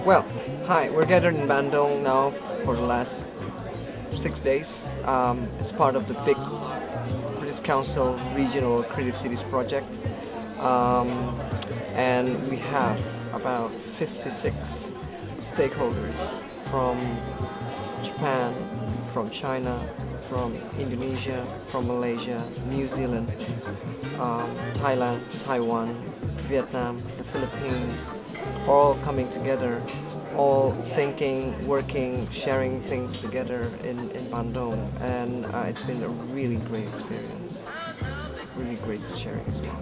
Well, hi, we're gathered in Bandung now for the last 6 days. It's part of the big British Council Regional Creative Cities project. And we have about 56 stakeholders from Japan, from China, from Indonesia, from Malaysia, New Zealand, Thailand, Taiwan, Vietnam, the Philippines, all coming together, all thinking, working, sharing things together in Bandung, and it's been a really great experience, really great sharing as well.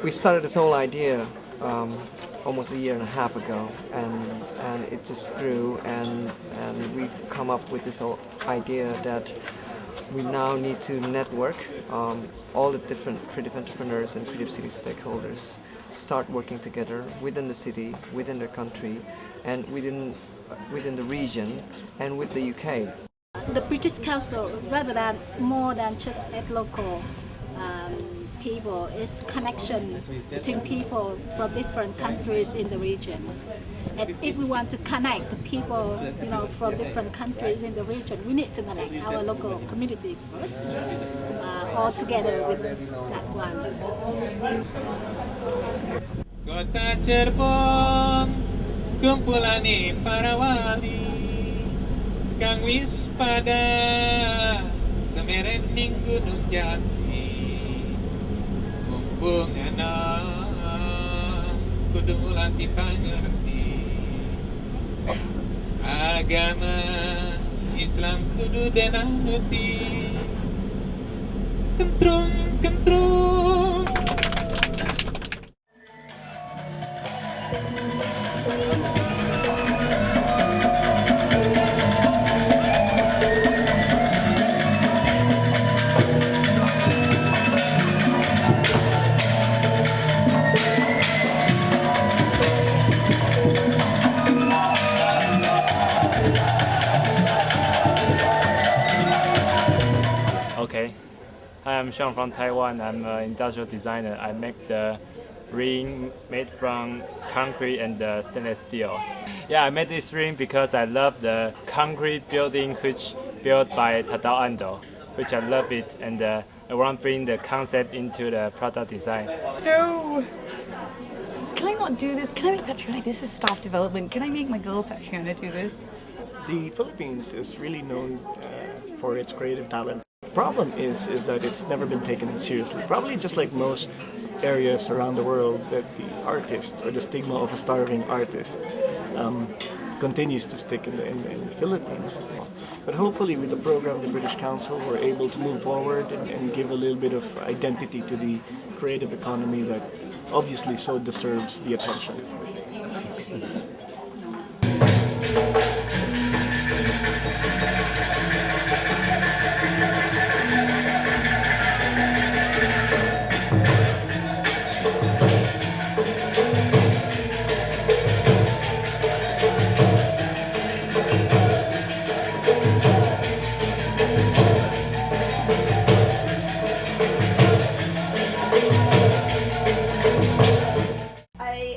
We've started this whole idea almost a year and a half ago, and it just grew, and we've come up with this whole idea that we now need to network all the different creative entrepreneurs and creative city stakeholders, start working together within the city, within the country, and within the region, and with the UK. The British Council, rather than more than just at local people, is connection between people from different countries in the region. And if we want to connect the people, from different countries in the region, we need to connect our local community first, all together with that one. Kota Cirebon, kumpulane para wali, kang wis pada semerening gunung jati. Mumpung anak kudu ngulanti pangerti, agama Islam kudu denanuti, kentrung kentrung. Okay, hi, I'm Sean from Taiwan. I'm an industrial designer. I make the ring made from concrete and stainless steel. Yeah, I made this ring because I love the concrete building which built by Tadao Ando, which I love it, and I want to bring the concept into the product design. No! Can I not do this? Can I make Patriana? This is staff development. Can I make my girl Patriana do this? The Philippines is really known for its creative talent. The problem is that it's never been taken seriously. Probably just like most areas around the world, that the artist, or the stigma of a starving artist, continues to stick in the Philippines. But hopefully with the program, the British Council, we're able to move forward and give a little bit of identity to the creative economy that obviously so deserves the attention.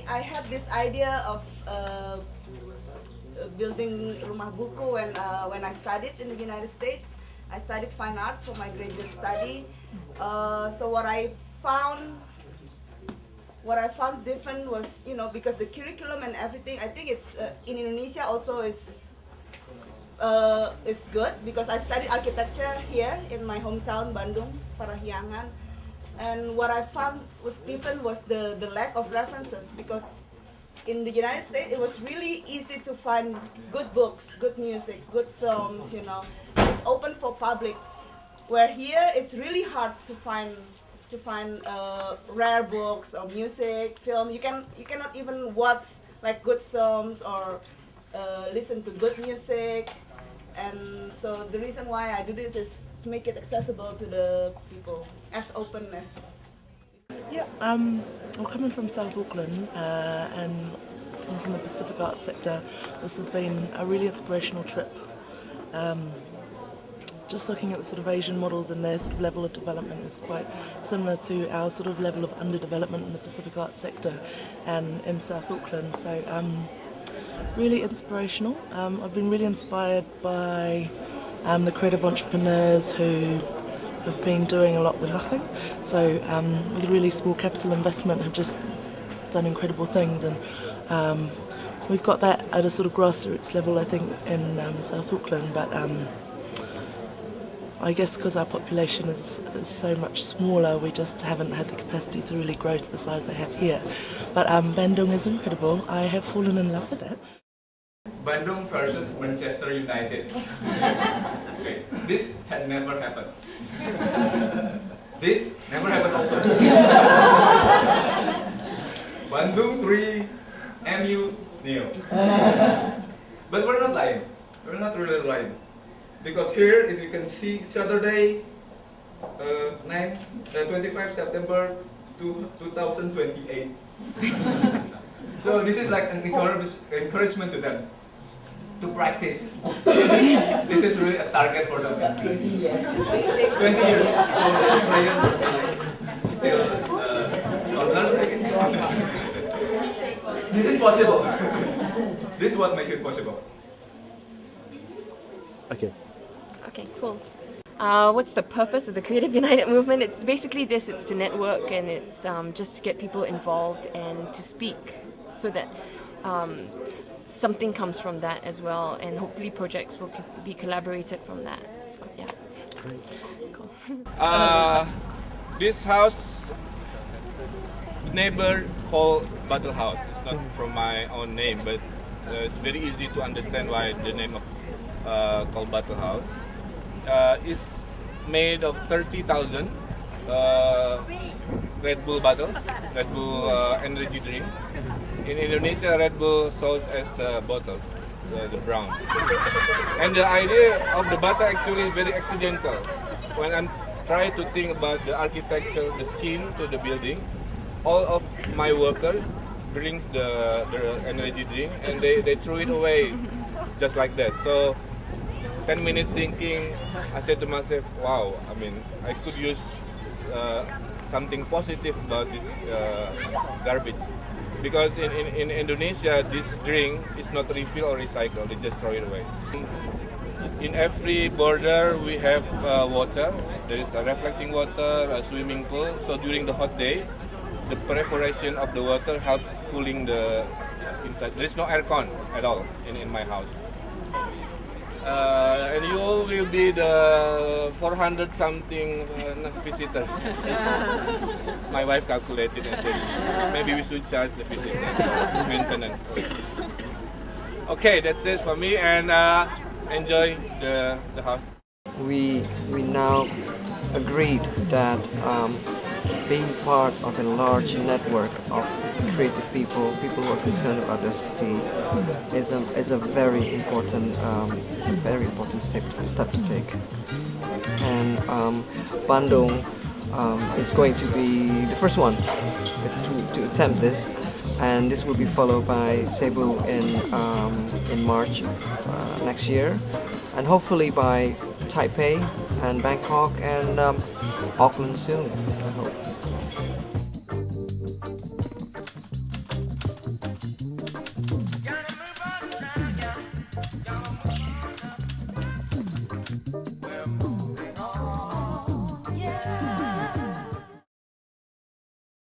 I had this idea of building rumah buku when I studied in the United States. I studied fine arts for my graduate study. So what I found what I found different was, because the curriculum and everything, I think it's in Indonesia also is good, because I studied architecture here in my hometown, Bandung, Parahyangan. And what I found was different was the lack of references, because in the United States it was really easy to find good books, good music, good films, It's open for public. Where here it's really hard to find rare books or music, film. You cannot even watch like good films or listen to good music. And so the reason why I do this is to make it accessible to the people, as open as. Yeah, I'm coming from South Auckland and coming from the Pacific Arts sector. This has been a really inspirational trip. Just looking at the sort of Asian models and their sort of level of development is quite similar to our sort of level of underdevelopment in the Pacific Arts sector and in South Auckland. So really inspirational. I've been really inspired by the creative entrepreneurs who have been doing a lot with nothing. So with a really small capital investment have just done incredible things, and we've got that at a sort of grassroots level, I think, in South Auckland, but I guess because our population is so much smaller, we just haven't had the capacity to really grow to the size they have here. But Bandung is incredible. I have fallen in love with it. Bandung versus Manchester United. Okay, this had never happened. This never happened also. Bandung 3, MU 0. But we're not lying. We're not really lying. Because here, if you can see, Saturday, 25 September 2028. So this is like an encouragement to them to practice. This is really a target for them. 20 years. 20 years. So the player will be still others, I guess. This is possible. This is what makes it possible. Okay. Okay, cool. What's the purpose of the Creative United movement? It's basically this, it's to network, and it's just to get people involved and to speak, so that something comes from that as well, and hopefully projects will be collaborated from that. So yeah. Cool. This house, neighbor called Battle House. It's not from my own name, but it's very easy to understand why the name of called Battle House. It's made of 30,000 Red Bull bottles, Red Bull energy drink. In Indonesia, Red Bull sold as bottles, the brown. And the idea of the bottle actually is very accidental. When I'm trying to think about the architecture, the scheme to the building, all of my workers brings the energy drink and they threw it away just like that. So 10 minutes thinking, I said to myself, wow, I mean, I could use something positive about this garbage. Because in Indonesia, this drink is not refill or recycle, they just throw it away. In every border, we have water. There is a reflecting water, a swimming pool. So during the hot day, the perforation of the water helps cooling the inside. There is no aircon at all in my house. And you will be the 400 something visitors. My wife calculated and said, maybe we should charge the visitors maintenance. Okay, that's it for me, and enjoy the house. We now agreed that being part of a large network of creative people who are concerned about their city, is a very important step to take. And Bandung is going to be the first one to attempt this, and this will be followed by Cebu in March next year, and hopefully by Taipei and Bangkok and Auckland soon.